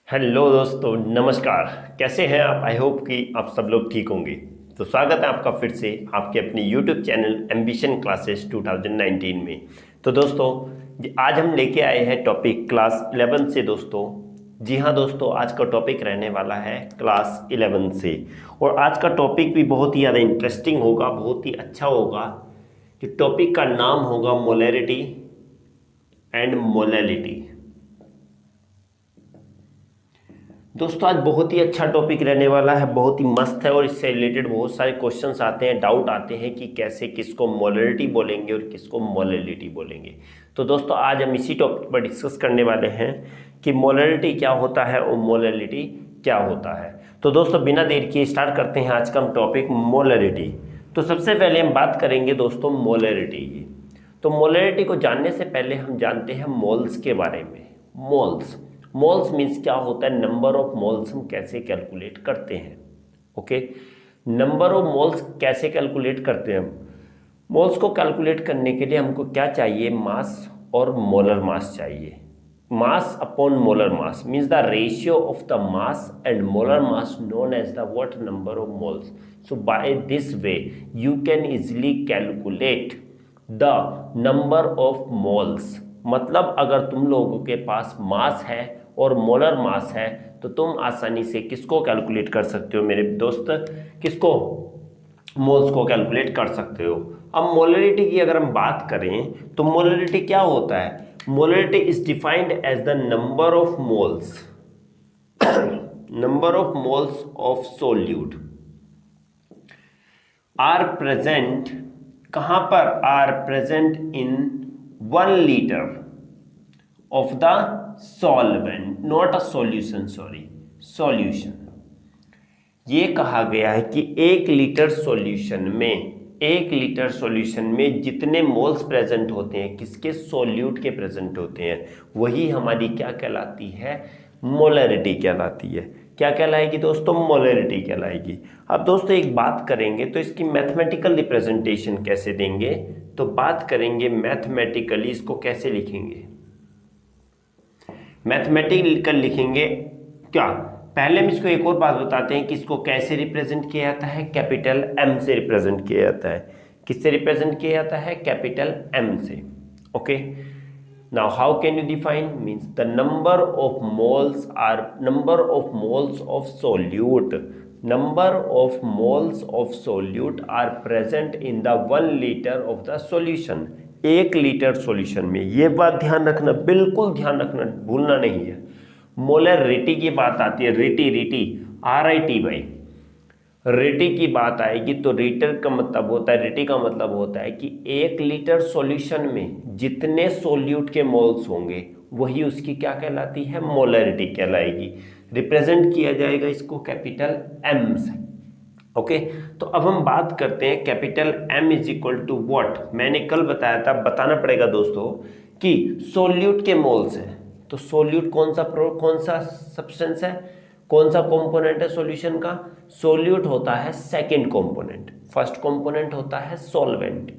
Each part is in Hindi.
हेलो दोस्तों, नमस्कार। कैसे हैं आप? आई होप कि आप सब लोग ठीक होंगे। तो स्वागत है आपका फिर से आपके अपने यूट्यूब चैनल एम्बिशन क्लासेस 2019 में। तो दोस्तों, आज हम लेके आए हैं टॉपिक क्लास 11 से दोस्तों। जी हाँ दोस्तों, आज का टॉपिक रहने वाला है क्लास 11 से। और आज का टॉपिक भी बहुत ही ज़्यादा इंटरेस्टिंग होगा, बहुत ही अच्छा होगा। जो टॉपिक का नाम होगा मोलैरिटी एंड मोलैलिटी। दोस्तों, आज बहुत ही अच्छा टॉपिक रहने वाला है, बहुत ही मस्त है। और इससे रिलेटेड बहुत सारे क्वेश्चंस आते हैं, डाउट आते हैं कि कैसे किसको मोलैरिटी बोलेंगे और किसको मोलैलिटी बोलेंगे। तो दोस्तों, आज हम इसी टॉपिक पर डिस्कस करने वाले हैं कि मोलैरिटी क्या होता है और मोलैलिटी क्या होता है। तो दोस्तों, बिना देर किए स्टार्ट करते हैं आज का हम टॉपिक मोलैरिटी। तो सबसे पहले हम बात करेंगे दोस्तों मोलैरिटी की। तो मोलैरिटी को जानने से पहले हम जानते हैं मोल्स के बारे में। मोल्स मीन्स क्या होता है, नंबर ऑफ मोल्स हम कैसे कैलकुलेट करते हैं। ओके, नंबर ऑफ मोल्स कैसे कैलकुलेट करते हैं हम। मोल्स को कैलकुलेट करने के लिए हमको क्या चाहिए, मास और मोलर मास चाहिए। Mass upon molar mass means the ratio of the mass and molar mass known as the what, number of moles. So by this way you can easily calculate the number of moles. मतलब अगर तुम लोगों के पास मास है और मोलर मास है तो तुम आसानी से किसको कैलकुलेट कर सकते हो मेरे दोस्त, किसको, मोल्स को कैलकुलेट कर सकते हो। अब मोलैरिटी की अगर हम बात करें तो मोलैरिटी क्या होता है। Molarity is defined as the number of moles number of moles of solute are present, कहां पर, are present in 1 litre of the solvent, not a solution, sorry, solution। ये कहा गया है कि 1 लीटर सॉल्यूशन में जितने मोल्स प्रेजेंट होते हैं, किसके, सोल्यूट के प्रेजेंट होते हैं, वही हमारी क्या कहलाती है, मोलैरिटी कहलाती है। क्या कहलाएगी दोस्तों, मोलैरिटी कहलाएगी। अब दोस्तों एक बात करेंगे तो इसकी मैथमेटिकल रिप्रेजेंटेशन कैसे देंगे। तो बात करेंगे मैथमेटिकली, इसको कैसे लिखेंगे। मैथमेटिकल लिखेंगे क्या, पहले हम इसको एक और बात बताते हैं कि इसको कैसे रिप्रेजेंट किया जाता है, कैपिटल एम से रिप्रेजेंट किया जाता है। किससे रिप्रेजेंट किया जाता है, कैपिटल एम से। Okay, now how can you define, means the number of moles are, number of moles of solute, number of moles of solute are present in the 1 litre of the solution. 1 litre solution में, ये बात ध्यान रखना, बिल्कुल ध्यान रखना, भूलना नहीं है। मोलैरिटी की बात आती है, रिटी RITY, रिटी की बात आएगी तो रीटर का मतलब होता है, रिटी का मतलब होता है कि 1 लीटर सॉल्यूशन में जितने सोल्यूट के मोल्स होंगे वही उसकी क्या कहलाती है, मोलैरिटी कहलाएगी। रिप्रेजेंट किया जाएगा इसको कैपिटल एम से। ओके, तो अब हम बात करते हैं capital M is equal to what. मैंने कल बताया था, बताना पड़ेगा दोस्तों कि सोल्यूट के मोल्स हैं। तो सोल्यूट कौन सा सब्सटेंस है, कौन सा कंपोनेंट है सॉल्यूशन का, सोल्यूट होता है सेकंड कंपोनेंट। फर्स्ट कंपोनेंट होता है सॉल्वेंट।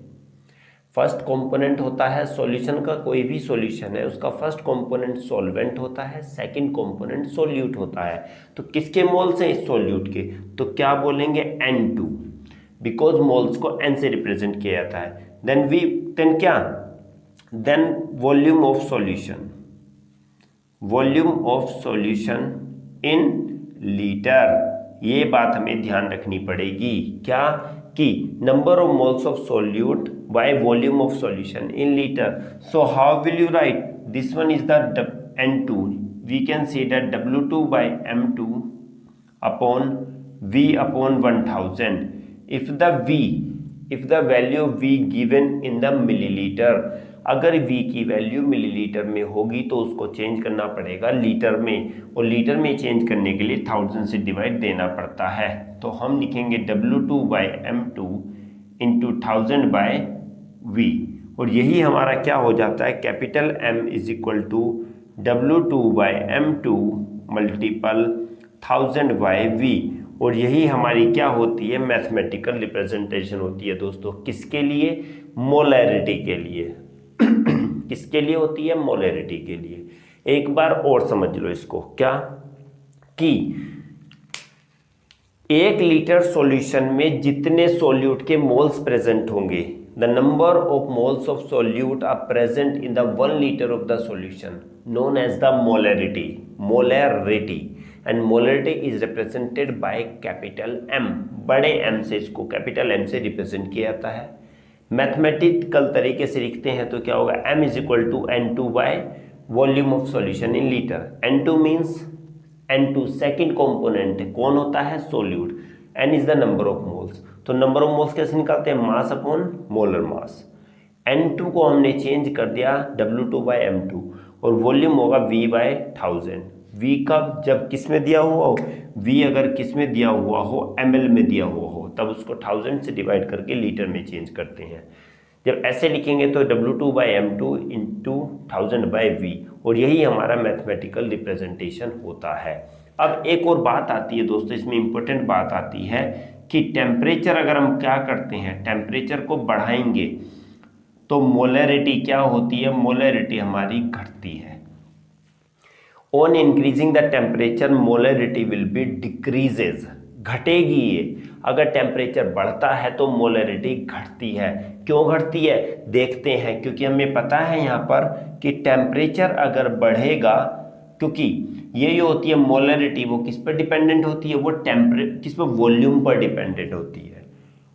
फर्स्ट कंपोनेंट होता है सॉल्यूशन का, कोई भी सॉल्यूशन है उसका फर्स्ट कंपोनेंट सॉल्वेंट होता है, सेकंड कंपोनेंट सोल्यूट होता है। तो किसके मोल्स हैं, इस सोल्यूट के, तो क्या बोलेंगे, N2, बिकॉज मोल्स को N से रिप्रेजेंट किया जाता है। देन क्या, then volume of solution, volume of solution in litre. ये बात हमें ध्यान रखनी पड़ेगी, क्या, कि number of moles of solute by volume of solution in litre. So how will you write, this one is the N2, we can see that W2 by M2 upon V upon 1000 if the value of V given in the milliliter। अगर V की वैल्यू मिलीलीटर में होगी तो उसको चेंज करना पड़ेगा लीटर में, और लीटर में चेंज करने के लिए 1000 से डिवाइड देना पड़ता है। तो हम लिखेंगे W2 by M2 into 1000 by V, और यही हमारा क्या हो जाता है, capital M is equal to W2 by M2 multiple 1000 by V। और यही हमारी क्या होती है, मैथमेटिकल रिप्रेजेंटेशन होती है दोस्तों, किसके लिए, मोलैरिटी के लिए। किसके लिए होती है, मोलैरिटी के लिए। एक बार और समझ लो इसको, क्या, कि 1 लीटर सॉल्यूशन में जितने सोल्यूट के मोल्स प्रेजेंट होंगे, the number of moles of solute are present in the 1 litre of the solution known as the molarity and molarity is represented by capital M. बड़े एम से, इसको कैपिटल एम से रिप्रेजेंट किया जाता है। मैथमेटिकल तरीके से लिखते हैं तो क्या होगा, m is equal to N2 by volume of solution in litre. N2 means N2 second component कौन होता है, solute. N is the number of moles, तो नंबर ऑफ मोल्स कैसे निकालते हैं, मास अपॉन मोलर मास। N2 को हमने चेंज कर दिया W2 बाय M2 और वॉल्यूम होगा V बाय 1000। V का जब किस में दिया हुआ हो, V अगर किस में दिया हुआ हो, ml में दिया हुआ हो, तब उसको 1000 से डिवाइड करके लीटर में चेंज करते हैं। जब ऐसे लिखेंगे तो W2 by M2 into 1000 by V, और यही हमारा मैथमेटिकल रिप्रेजेंटेशन होता है। अब एक और बात आती है दोस्तों, इसमें इंपॉर्टेंट बात आती है कि टेम्परेचर अगर हम क्या करते हैं, टेम्परेचर को बढ़ाएंगे तो मोलैरिटी क्या होती है, मोलैरिटी हमारी घटती है। On increasing the temperature molarity will be decreases, घटेगी ये। अगर टेम्परेचर बढ़ता है तो मोलैरिटी घटती है। क्यों घटती है देखते हैं, क्योंकि हमें पता है यहाँ पर कि टेम्परेचर अगर बढ़ेगा, क्योंकि ये होती है मोलैरिटी, वो किस पर डिपेंडेंट होती है, वो किस पर, वॉल्यूम पर डिपेंडेंट होती है।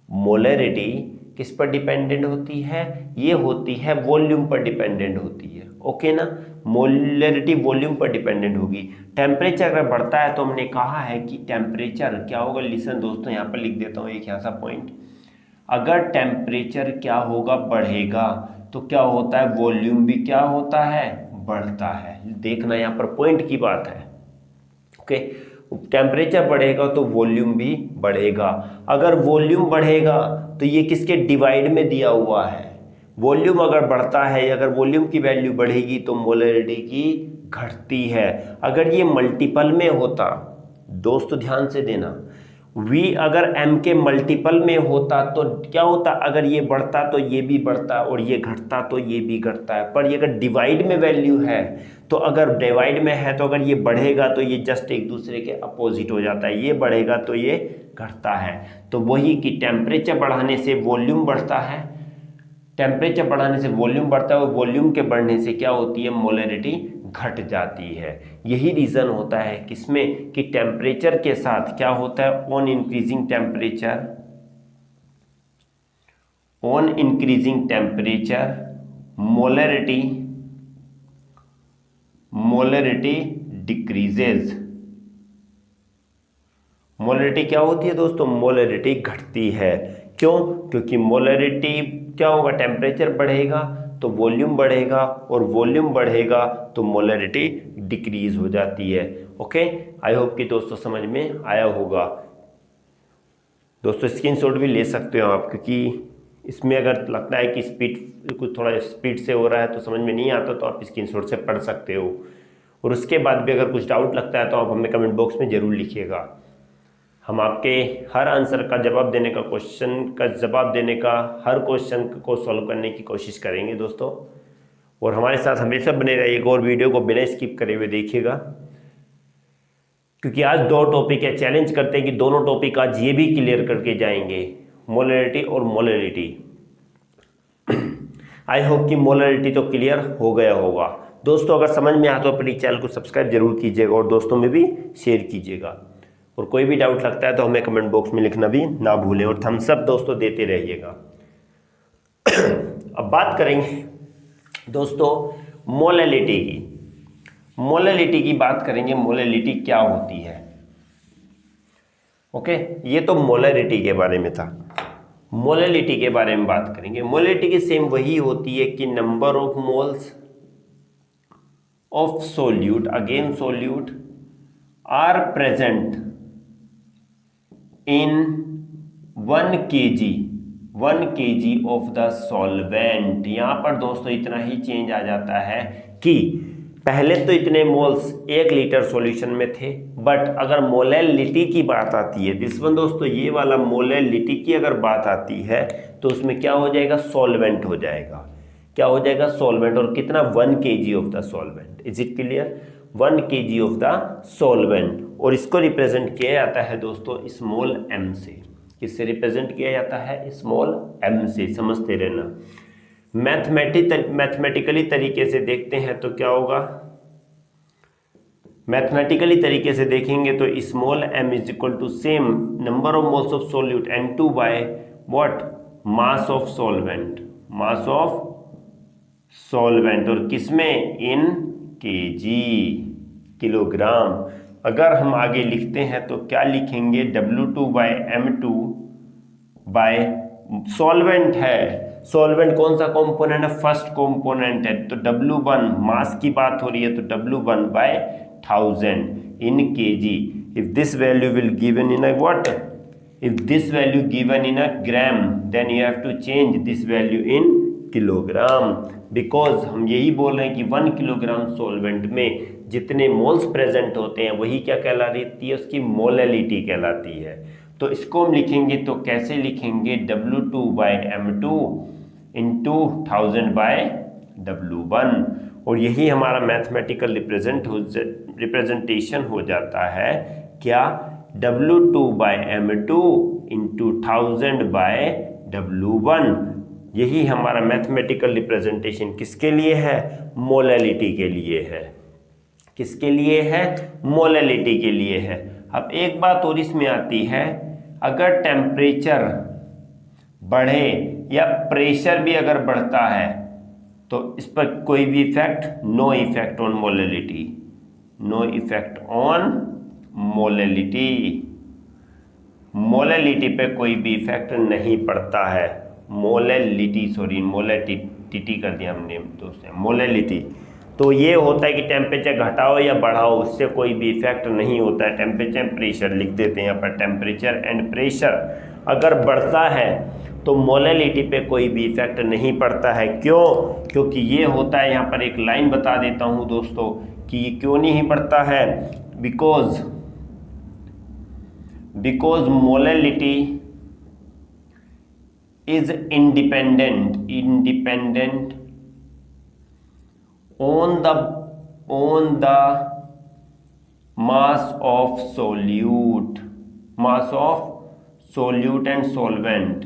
मोलैरिटी किस पर डिपेंडेंट होती है, ये होती है वॉल्यूम पर डिपेंडेंट होती है। ओके ना, मोलैरिटी वॉल्यूम पर डिपेंडेंट होगी। टेम्परेचर अगर बढ़ता है तो हमने कहा है कि टेम्परेचर क्या होगा, लिसन दोस्तों यहाँ पर लिख देता हूँ एक यहाँ सा पॉइंट। अगर टेम्परेचर क्या होगा, बढ़ेगा, तो क्या होता है, वॉल्यूम भी क्या होता है, बढ़ता है। देखना यहाँ पर पॉइंट की बात है। ओके, टेम्परेचर बढ़ेगा तो वॉल्यूम भी बढ़ेगा। अगर वॉल्यूम बढ़ेगा तो ये किसके डिवाइड में दिया हुआ है, वॉल्यूम अगर बढ़ता है, अगर वॉल्यूम की वैल्यू बढ़ेगी तो मोलैरिटी की घटती है। अगर ये मल्टीपल में होता, दोस्तों ध्यान से देना, V अगर M के मल्टीपल में होता तो क्या होता, अगर ये बढ़ता तो ये भी बढ़ता और ये घटता तो ये भी घटता है। पर ये अगर डिवाइड में वैल्यू है, तो अगर डिवाइड में है तो अगर ये बढ़ेगा तो ये जस्ट एक दूसरे के अपोजिट हो जाता है, ये बढ़ेगा तो ये घटता है। तो वही कि टेम्परेचर बढ़ाने से वॉल्यूम बढ़ता है, टेम्परेचर बढ़ाने से वॉल्यूम बढ़ता है, और वॉल्यूम के बढ़ने से क्या होती है, मोलैरिटी घट जाती है। यही रीज़न होता है किसमें, कि टेम्परेचर के साथ क्या होता है, on increasing temperature molarity decreases. Molarity क्या होती है दोस्तों, मोलैरिटी घटती है। क्यों, क्योंकि मोलैरिटी क्या होगा, टेम्परेचर बढ़ेगा तो वॉल्यूम बढ़ेगा, और वॉल्यूम बढ़ेगा तो मोलैरिटी डिक्रीज हो जाती है। ओके, आई होप कि दोस्तों समझ में आया होगा। दोस्तों स्क्रीनशॉट भी ले सकते हो आप, क्योंकि इसमें अगर लगता है कि स्पीड कुछ थोड़ा स्पीड से हो रहा है तो समझ में नहीं आता, तो आप स्क्रीनशॉट से पढ़ सकते हो। और उसके बाद भी अगर कुछ डाउट लगता है तो आप हमें कमेंट बॉक्स में ज़रूर लिखिएगा। हम आपके हर आंसर का जवाब देने का, हर क्वेश्चन को सॉल्व करने की कोशिश करेंगे दोस्तों। और हमारे साथ हमेशा बने रहिएगा और वीडियो को बिना स्किप करे हुए देखिएगा, क्योंकि आज 2 टॉपिक है। चैलेंज करते हैं कि दोनों टॉपिक आज ये भी क्लियर करके जाएंगे, मोलैरिटी और मोलैरिटी। आई होप कि मोलैरिटी तो क्लियर हो गया होगा। दोस्तों अगर समझ में आया तो अपनी चैनल को सब्सक्राइब जरूर कीजिएगा और दोस्तों में भी शेयर कीजिएगा। और कोई भी डाउट लगता है तो हमें कमेंट बॉक्स में लिखना भी ना भूलें, और थम्स अप दोस्तों देते रहिएगा। अब बात करेंगे दोस्तों मोलैरिटी की बात करेंगे। मोलैरिटी क्या होती है, ओके, ये तो मोलैरिटी के बारे में था। मोलैरिटी के बारे में बात करेंगे। मोलैरिटी की सेम वही होती है कि number of moles of solute are present in 1 kg of the solvent. यहाँ पर दोस्तों इतना ही चेंज आ जाता है कि पहले तो इतने मोल्स 1 लीटर सॉल्यूशन में थे, बट अगर मोलैरिटी की बात आती है, दिस वन दोस्तों, ये वाला मोलैरिटी की अगर बात आती है तो उसमें क्या हो जाएगा, सॉल्वेंट हो जाएगा। क्या हो जाएगा, सॉल्वेंट। और कितना, 1 kg of the solvent. Is it clear. 1 kg of the solvent, और इसको रिप्रेजेंट किया जाता है दोस्तों स्मॉल m से। किससे रिप्रेजेंट किया जाता है? स्मॉल m से, समझते रहना। मैथमेटिकली तरीके से देखते हैं तो क्या होगा? मैथमेटिकली तरीके से देखेंगे तो small m is equal to same number of moles of solute N2 by what? Mass of solvent, mass of solvent, और किसमें? In kg, kilogram. अगर हम आगे लिखते हैं तो क्या लिखेंगे? W2 by M2 by solvent है, सॉल्वेंट कौन सा कंपोनेंट है? फर्स्ट कंपोनेंट है, तो W1 मास की बात हो रही है तो W1 bye 1000 in kg. If this value will given in a what? If this value given in a gram, then you have to change this value in kilogram, because हम यही बोल रहे हैं कि 1 किलोग्राम सॉल्वेंट में जितने मोल्स प्रेजेंट होते हैं वही क्या कहलाती है? उसकी मोलैलिटी कहलाती है। तो इसको हम लिखेंगे तो कैसे लिखेंगे? W2 by M2 into 1000 bye W1, और यही हमारा मैथमेटिकल रिप्रेजेंटेशन हो जाता है क्या? W2 by M2 into 1000 bye W1। यही हमारा मैथमेटिकल रिप्रेजेंटेशन किसके लिए है? मोलैलिटी के लिए है। किसके लिए है? मोलैलिटी के लिए है। अब एक बात और इसमें आती है, अगर टेम्परेचर बढ़े या प्रेशर भी अगर बढ़ता है तो इस पर कोई भी effect? No effect on molality, no effect on molality, molality पे कोई भी इफेक्ट नहीं पड़ता है। मोलैलिटी, सॉरी मोलैलिटी कर दिया हमने दोस्तों, मोलैलिटी। तो ये होता है कि टेम्परेचर घटाओ या बढ़ाओ उससे कोई भी इफेक्ट नहीं होता है। टेम्परेचर प्रेशर लिख देते हैं यहाँ पर, टेम्परेचर एंड प्रेशर अगर बढ़ता है तो मोलैलिटी पे कोई भी इफेक्ट नहीं पड़ता है। क्यों? क्योंकि ये होता है, यहाँ पर एक लाइन बता देता हूँ दोस्तों कि ये क्यों नहीं बढ़ता है। Because molality is independent on the mass of solute and solvent,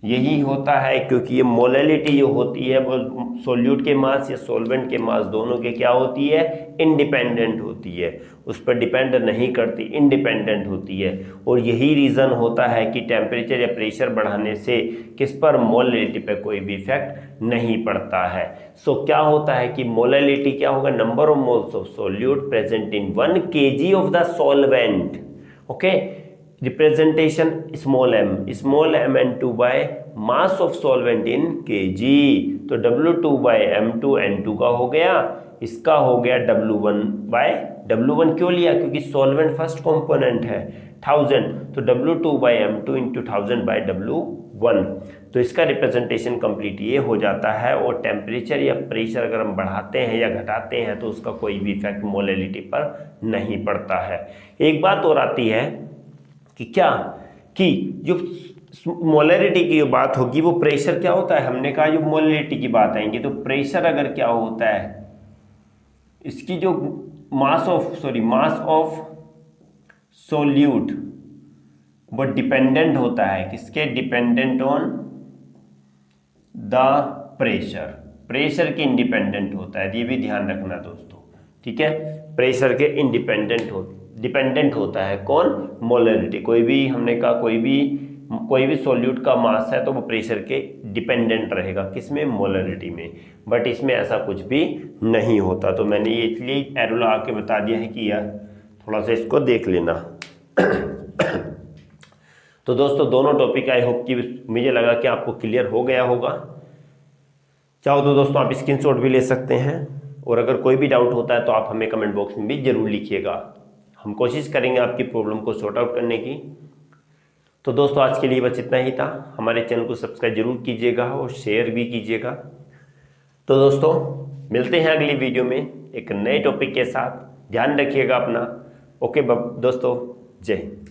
यही होता है। क्योंकि ये मोलैलिटी जो होती है वो सोल्यूट के मास या सॉल्वेंट के मास दोनों के क्या होती है? इंडिपेंडेंट होती है, उस पर डिपेंड नहीं करती, इंडिपेंडेंट होती है। और यही रीज़न होता है कि टेम्परेचर या प्रेशर बढ़ाने से किस पर? मोलैलिटी पे कोई भी इफेक्ट नहीं पड़ता है। सो क्या होता है कि मोलैलिटी क्या होगा? Number of moles of solute present in 1 kg of the solvent. Okay, representation small m N2 by mass of solvent in kg, तो W2 बाय M2 N2 का हो गया, इसका हो गया W1 बाय W1 क्यों लिया? क्योंकि सॉल्वेंट फर्स्ट कंपोनेंट है 1000, तो W2 by M2 into 1000 bye W1। तो इसका रिप्रेजेंटेशन कंप्लीट ये हो जाता है। और टेम्परेचर या प्रेशर अगर हम बढ़ाते हैं या घटाते हैं तो उसका कोई भी इफेक्ट मोलैलिटी पर नहीं पड़ता है। एक बात और आती है कि क्या कि जो मोलैलिटी की जो बात होगी वो प्रेशर क्या होता है? हमने कहा जो मोलैलिटी की बात आएंगे तो प्रेशर अगर क्या होता है, इसकी जो मास ऑफ सोल्यूट वो डिपेंडेंट होता है किसके? डिपेंडेंट ऑन द प्रेशर के इंडिपेंडेंट होता है। ये भी ध्यान रखना दोस्तों, ठीक है? प्रेशर के डिपेंडेंट होता है कौन? मोलैलिटी। कोई भी, हमने कहा कोई भी सॉल्यूट का मास है तो वो प्रेशर के डिपेंडेंट रहेगा, किसमें? मोलैलिटी में। बट इसमें ऐसा कुछ भी नहीं होता। तो मैंने ये इसलिए एरो लगा के बता दिया है कि यार थोड़ा सा इसको देख लेना। तो दोस्तों दोनों टॉपिक आई होप कि मुझे लगा कि आपको क्लियर हो गया होगा। चाहो तो दोस्तों आप स्क्रीनशॉट भी ले सकते हैं, और अगर कोई भी डाउट होता है तो आप हमें कमेंट बॉक्स में भी ज़रूर लिखिएगा। हम कोशिश करेंगे आपकी प्रॉब्लम को सॉर्ट आउट करने की। तो दोस्तों आज के लिए बस इतना ही था। हमारे चैनल को सब्सक्राइब जरूर कीजिएगा और शेयर भी कीजिएगा। तो दोस्तों मिलते हैं अगली वीडियो में एक नए टॉपिक के साथ। ध्यान रखिएगा अपना। ओके दोस्तों, जय हिंद।